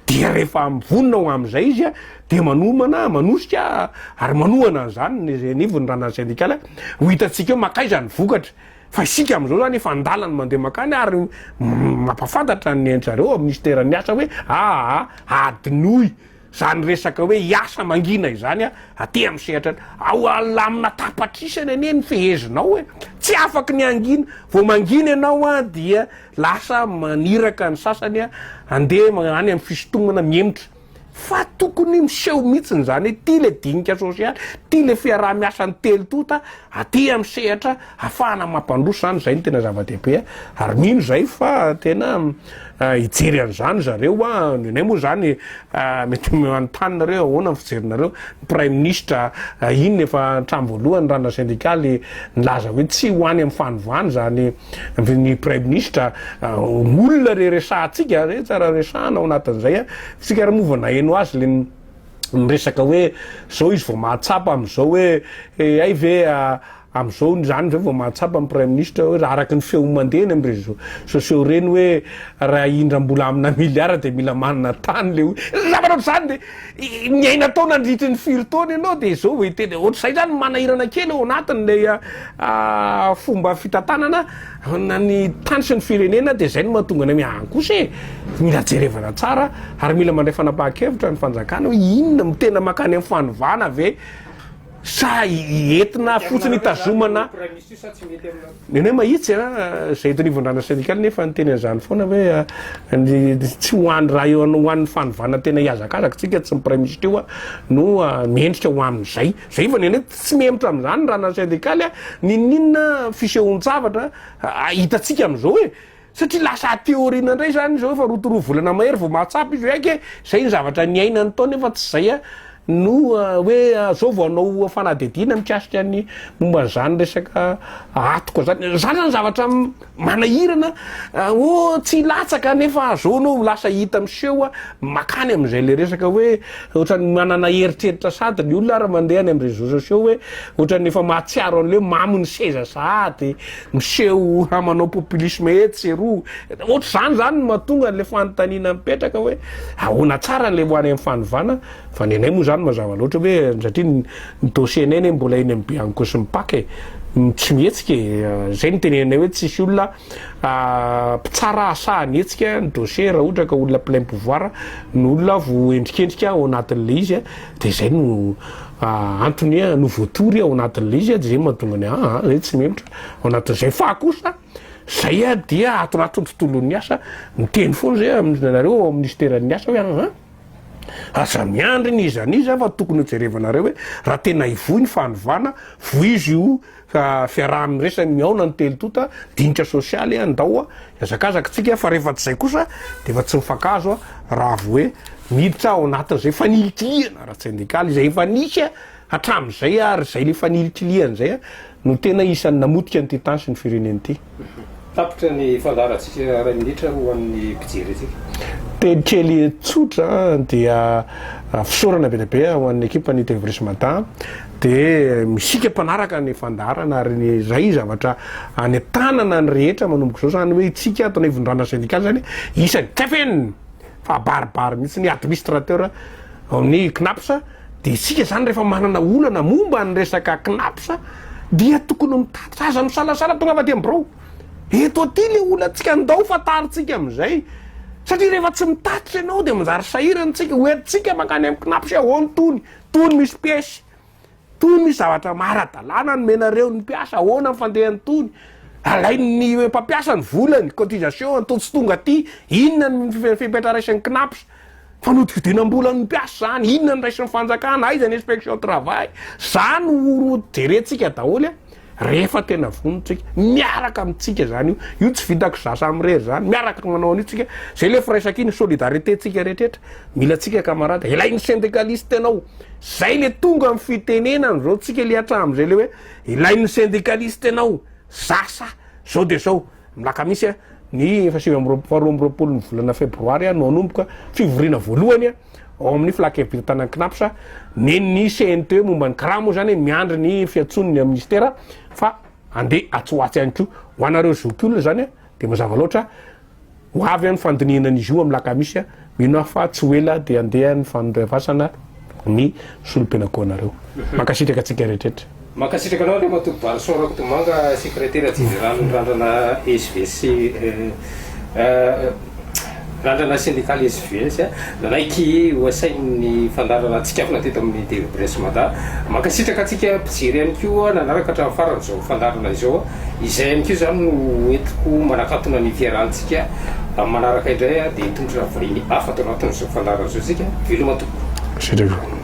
dia rehefa mivonina ho am'izay izy de manomana manosika ary manohana zany nivony ranany syndikaly ho hitatsika eo makaiza ny vokatra fa isika am'izao zany efa andalany mandeha makany ary mampafantatra ny entrareo amin'ny ministeran'ny asa hoe adinoy zany resaka hoe iasa mangina izany aty amin'ny sehatra ao alamina tapatrisana ane ny fehezinao tsy afaky ny angina vao mangina ianao dia lasa maniraka ny sasany andeha any amin'ny fisotomana miemitra fa tokony miseho mihitsiny zany ty le dinika sosialy ty le fiaraha-miasan'ny telotota aty amin'ny sehatra ahafahana mampandroso zany zay ny tena zava-dehibe ary mino zay fa tena hijery an'izany zareo nenay moa zany mety manontany ahoana ny fijerinareo ny prime ministre iny efa tramo voalohany ranona syndikaly nilaza hoe tsy ho any amin'ny fanovany zany ny prime ministre olona resahatsika zay tsara resahana ao anatin'izay tsika raha movana eno azy le resaka hoe zao izy vao mahatsapa am'izao hoe ay ve am'izao zany zao vao mahatsapa amin'ny prime ministre hoe raha araky ny feo mandehany amin'ny réseaux sociaux reny hoe raha indra mbola amina miliara de mila manana tany le zavatra zany de miaina tao nandritry ny firy taona ianao de zao hoe tena ohatr'izay zany manahirana kely ao anatin'le fomba fitantanana na ny tany sy ny firenena de zay no mahatonga ny miankosa mila jerevana tsara ary mila mandray fanapahan-kevitra ny fanjakana hoe inona tena makany amin'ny fanovana ve sa entina fotsiny hitazomana neny hoe mahitsy zay tonivondrana syndikaly nefa nyteny an'izany foana hoe tsy hoany raha eo hoan'ny fanovana tena hiazakazaka tsika tsy prime ministre io no miendrika ho amin'izay zay fa neny hoe tsy mihemitra am'izany raha na syndikaly nininona fisehoan-javatra hitatsika am'izao hoe satria lasa teorina indray zany zao efa rotoroa volana mahery vo mahatsapy izy oeke zay ny zavatra niainany tao nefa tsy zay a no hoe zao vo anao fanadidina mikasika ny momba zany resaka atoko zany zany zavatra manahirana tsy latsaka nefa zao no lasa hita miseho makany am'izay le resaka hoe ohatrany manana eritreritra sady ny olona ara mandeha any am réseaux sociaux hoe ohatrany efa mahatsiaro an'le mamo ny seza sady miseho manao populisme etsy roa ohatra zany mahatonga an'le fanontaniana mipetraka hoe ahoana tsara an'le hoany amin'ny fanovana fa nenay moa zany mazava loatra hoe satria ny dossier neny mbola eny ambe anko sy mipaky tsy mihetsika zay ny tenenay hoe tsisy olona mpitsara asahany hetsika ny dossier raha ohatra ka olona plein pouvoir ny olona vo endrikendrika ao anatin'le izy de zay no antony no voatory ao anatin'le izy de zay mahatonga ny zay tsy memitra ao anatin'izay fa kosa zay dia atonaton'ny tontolon'ny asa miteny foana zay aminareo ao ministeran'ny asa hoe aza miandry ny izaniza fa tokony hojerevanareo hoe raha tena ivoy ny fanovana vo izy io fiaraha resa miaona ny telotota dinika sosialy andao azakazakatsika fa rehefa tsy zay kosa de efa tsy mifakazo raha vo hoe miditra ao anatin'zay fanilitiliana raha syndikaly izay efa nisy hatram'izay ary zay le fanilitiliana zay no tena isan'ny namotika ny ty tany sy ny fireneny ty tapitra ny fandaratsika ray minitra ho amin'ny mpijery atsika telokely tsotra dia fisaorana be be ho an'ny ekipa ny TV ce matin de misika mpanaraka ny fandarana ary ny zay zavatra any tanana ny rehetra manomboka zao zany hoe itsika ataona ivondrana syndikaly zany isany tafenina fa baribary mihitsy ny administrateur amin'ny knapsa de isika zany rehefa manana olana momba ny resaka knapsa dia tokony mitatitra aza misalasala tonga fa ty ambrao eto aty le olantsika andao fataritsika am'izay satria rehefa tsy mitatitra ianao de manjary sahiranytsika hoentsika makany amin'ny knapsa ahoany tony misy piesy tony misy zavatra maradalàna ny menareo ny mpiasa ahoana ny fandehany tony alainy mpampiasa ny volany cotisation antotsy tonga aty inona ny fipetraraisan'ny knapsa fanodividinam-bola ny mpiasa zany inona ny raisin'ny fanjakana aiza ny inspection travail zany jerentsika daholy rehefa tena vonontsika miaraka amitsika zany io tsy vitako zasa amrery zany miaraka manao an'io tsika zay le firaisaka iny solidarité tsika rehetrrehetra mila tsika kamarada ilainy syndicaliste anao zay le tonga amin'ny fitenenany zao tsika le atram'izay le hoe ilainy syndicaliste anao zasa zao de zao milaka misy ny faharoa ambyroapolo ny volana febroary no anomboka fivoriana voalohany ao amin'ny filakevitana knapsa neny CNT momba ny kramo zany miandry ny fiatsonony ministera fa andeha atsoatsy any ko ho anareo zokiolona zany de mazava loatra ho avy any fandiniana izy io amin'ny lakamisy mino fa tsy hoela de andeha ny fandrevasana ny solom-penako anareo makasitraka atsika rehetrrehetra makasitraka anao le matoky vary sorako tomanga secrétaire général randrana SVC randrana syndicaly SVS nanaiky hoasainy fandarana tsikafina teto amin'ny TV ce matin makasitraka atsika mpijery any ko nanaraka hatramin'ny farany zao fandarana izao izay any ko zany no entiko manakatona ny fiarahantsika manaraka indray de tondra voriny hafa tao anatin'izao fandarana zao tsika velo matoko